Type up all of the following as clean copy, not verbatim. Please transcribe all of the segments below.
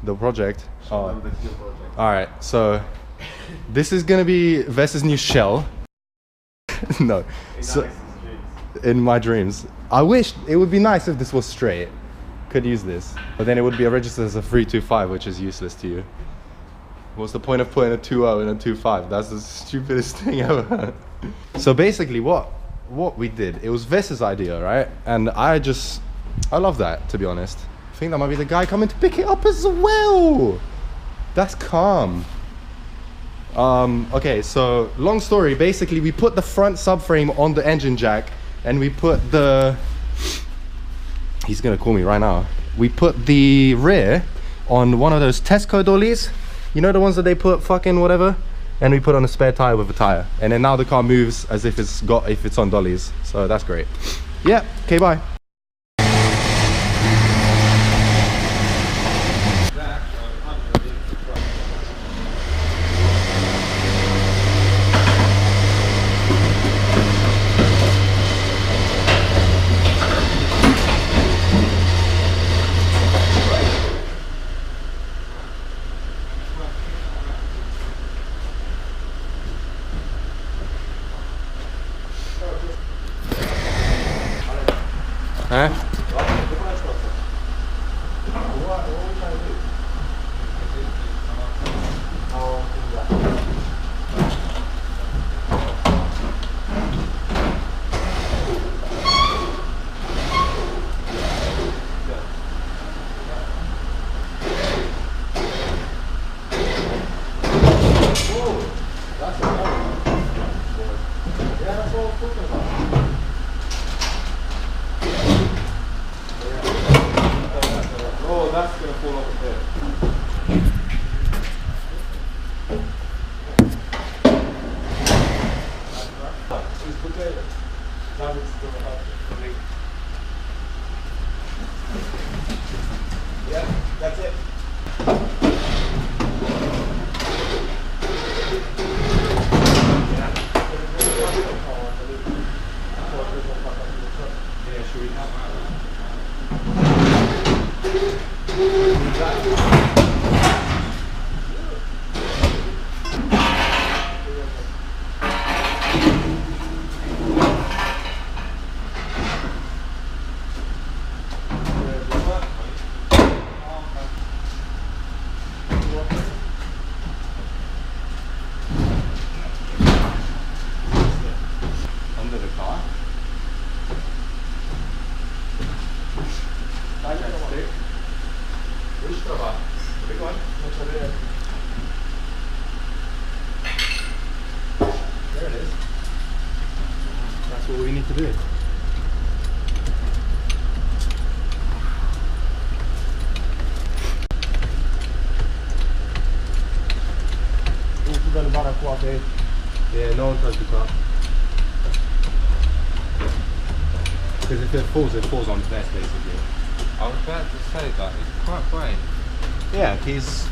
the project. Oh. Alright, so this is gonna be Vess's new shell. No. So, in my dreams. I wish it would be nice if this was straight. Could use this. But then it would be registered as a 325, which is useless to you. What's the point of putting a 2.0 in a 2.5? That's the stupidest thing ever. So basically what we did, it was Vess's idea, right? And I love that, to be honest. I think that might be the guy coming to pick it up as well. That's calm. Okay, so long story. Basically, we put the front subframe on the engine jack, and we put the... He's gonna call me right now. We put the rear on one of those Tesco dollies. You know the ones that they put fucking whatever? And we put on a spare tire with a tire. And then now the car moves as if it's on dollies. So that's great. Yeah, okay, bye. Huh? Yeah, that's it. Yeah, should we have under the car? Big one. There it is. That's what we need to do. Yeah, no one touched the car. Because if it falls on Vess basically. I was about to say that, it's quite brave. Yeah, he's...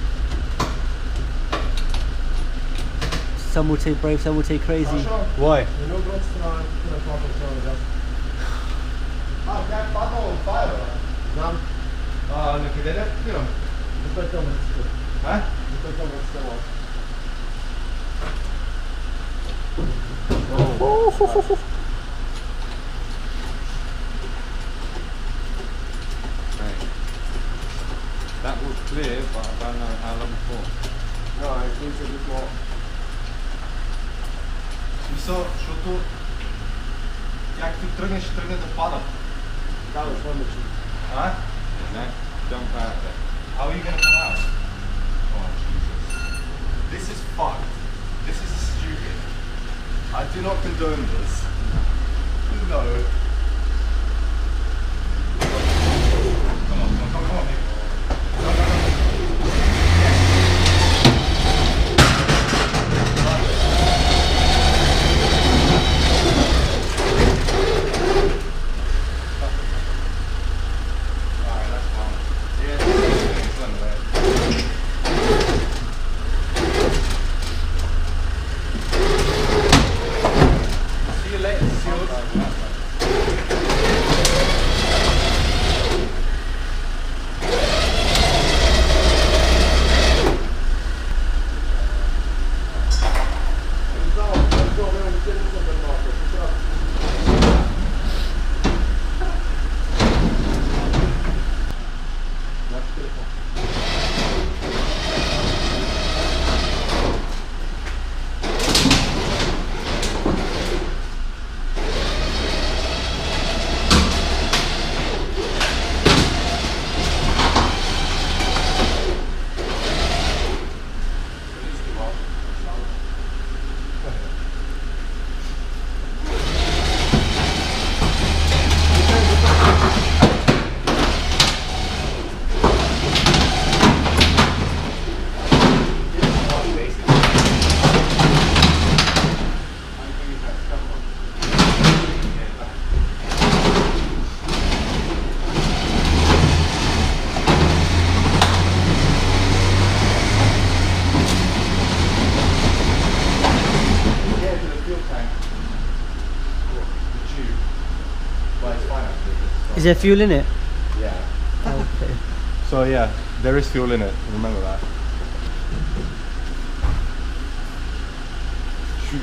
Some will take brave, some will take crazy. Why? Oh. That was clear, but I don't know how long for. No, it needs a bit more. Смисъл, защото як ти тръгнеш, ще тръгне да пада. That was wonderful. Huh? No, jump out there. How are you going to come out? Oh, Jesus. This is fucked. This is stupid. I do not condone this. No. Come on, come on, come on. No, no, no. See you later, seals. Is there fuel in it? Yeah. Okay. So yeah, there is fuel in it. Remember that. Shoot.